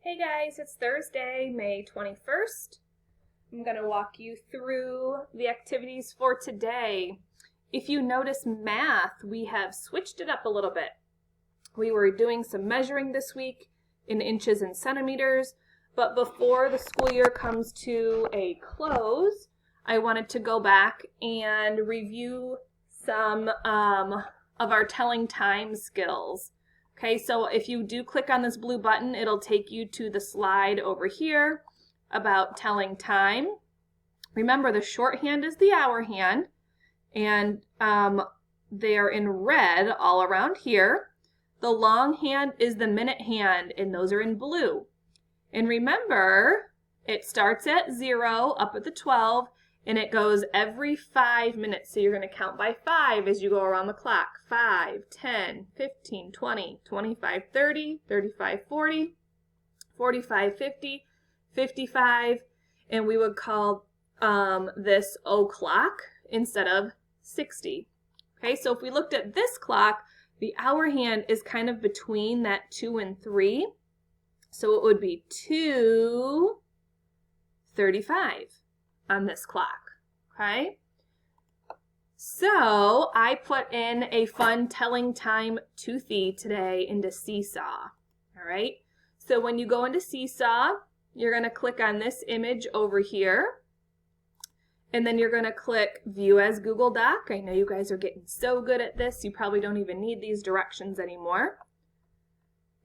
Hey guys, it's Thursday, May 21st. I'm going to walk you through the activities for today. If you notice math, we have switched it up a little bit. We were doing some measuring this week in inches and centimeters, but before the school year comes to a close, I wanted to go back and review some of our telling time skills. Okay, so if you do click on this blue button, it'll take you to the slide over here about telling time. Remember, the shorthand is the hour hand, and they're in red all around here. The long hand is the minute hand, and those are in blue. And remember, it starts at 0 up at the 12, and it goes every 5 minutes. So you're going to count by 5 as you go around the clock. 5, 10, 15, 20, 25, 30, 35, 40, 45, 50, 55. And we would call this o'clock instead of 60. Okay, so if we looked at this clock, the hour hand is kind of between that 2 and 3. So it would be 2:35 on this clock, okay? So I put in a fun telling time toothy today into Seesaw, all right? So when you go into Seesaw, you're going to click on this image over here, and then you're going to click View as Google Doc. I know you guys are getting so good at this, you probably don't even need these directions anymore.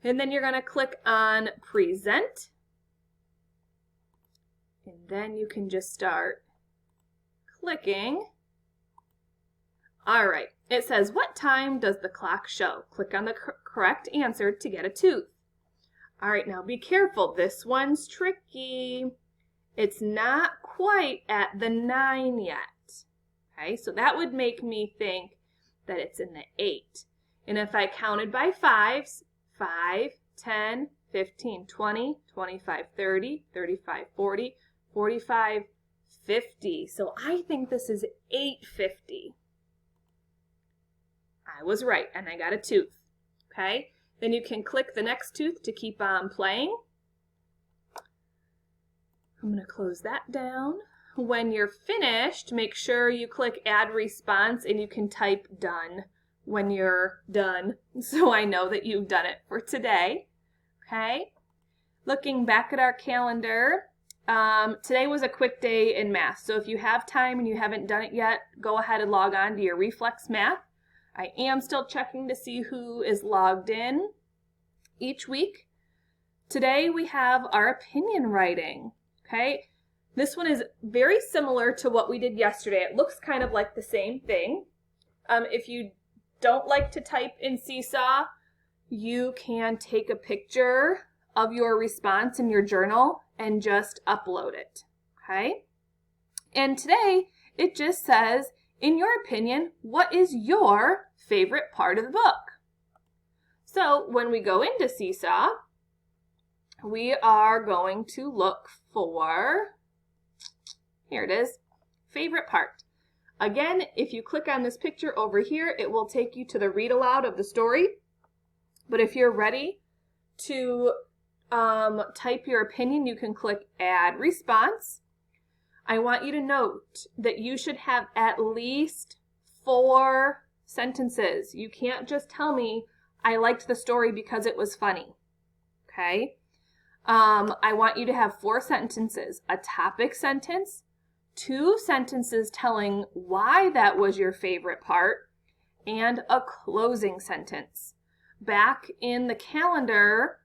And then you're going to click on Present. And then you can just start clicking. All right, it says, what time does the clock show? Click on the correct answer to get a tooth. All right, now be careful. This one's tricky. It's not quite at the 9 yet. Okay, so that would make me think that it's in the 8. And if I counted by 5s, 5, 10, 15, 20, 25, 30, 35, 40, 45, 50. So I think this is 8:50. I was right, and I got a tooth. Okay? Then you can click the next tooth to keep on playing. I'm going to close that down. When you're finished, make sure you click Add Response, and you can type Done when you're done, so I know that you've done it for today. Okay? Looking back at our calendar, today was a quick day in math, so if you have time and you haven't done it yet, go ahead and log on to your Reflex Math. I am still checking to see who is logged in each week. Today we have our opinion writing, okay? This one is very similar to what we did yesterday. It looks kind of like the same thing. If you don't like to type in Seesaw, you can take a picture of your response in your journal and just upload it, okay? And today, it just says, in your opinion, what is your favorite part of the book? So when we go into Seesaw, we are going to look for, here it is, favorite part. Again, if you click on this picture over here, it will take you to the read aloud of the story. But if you're ready to type your opinion, you can click Add Response. I want you to note that you should have at least 4 sentences. You can't just tell me, I liked the story because it was funny. Okay? I want you to have 4 sentences. A topic sentence, 2 sentences telling why that was your favorite part, and a closing sentence. Back in the calendar,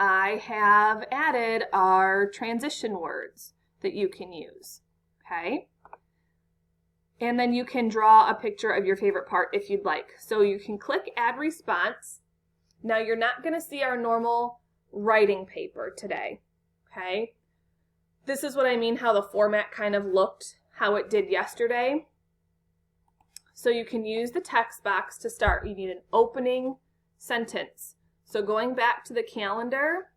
I have added our transition words that you can use, okay? And then you can draw a picture of your favorite part if you'd like. So you can click Add Response. Now you're not going to see our normal writing paper today, okay? This is what I mean, how the format kind of looked, how it did yesterday. So you can use the text box to start. You need an opening sentence. So going back to the calendar,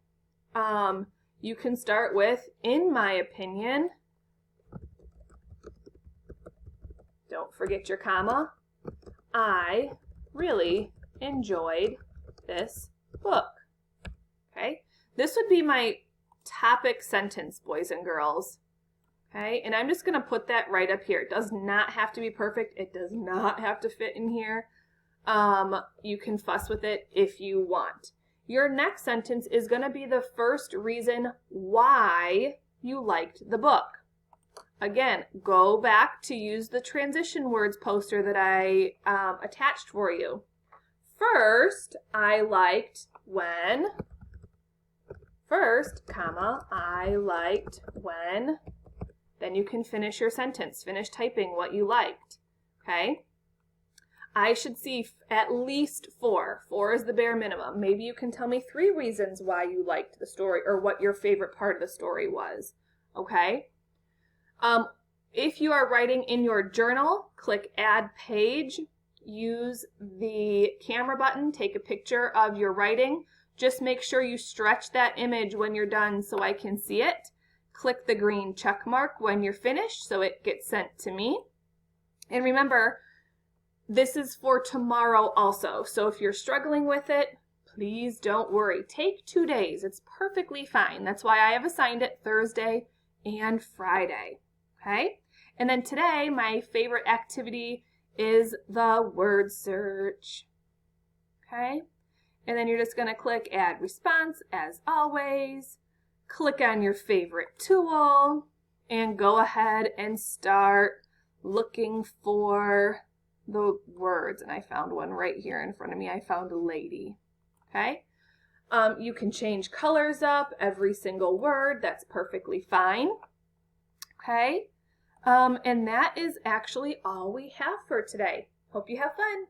you can start with, in my opinion, don't forget your comma, I really enjoyed this book. Okay, This would be my topic sentence, boys and girls. Okay, and I'm just going to put that right up here. It does not have to be perfect. It does not have to fit in here. You can fuss with it if you want. Your next sentence is going to be the first reason why you liked the book. Again, go back to use the transition words poster that I attached for you. First, I liked when. First, comma, I liked when. Then you can finish your sentence. Finish typing what you liked. Okay? I should see at least 4. 4 is the bare minimum. Maybe you can tell me 3 reasons why you liked the story or what your favorite part of the story was. Okay? If you are writing in your journal, click Add Page. Use the camera button. Take a picture of your writing. Just make sure you stretch that image when you're done so I can see it. Click the green check mark when you're finished so it gets sent to me. And remember, this is for tomorrow also. So if you're struggling with it, please don't worry. Take 2 days. It's perfectly fine. That's why I have assigned it Thursday and Friday. Okay? And then today, my favorite activity is the word search. Okay? And then you're just going to click Add Response as always. Click on your favorite tool and go ahead and start looking for the words. And I found one right here in front of me. I found a lady. Okay? You can change colors up every single word. That's perfectly fine. Okay? And that is actually all we have for today. Hope you have fun.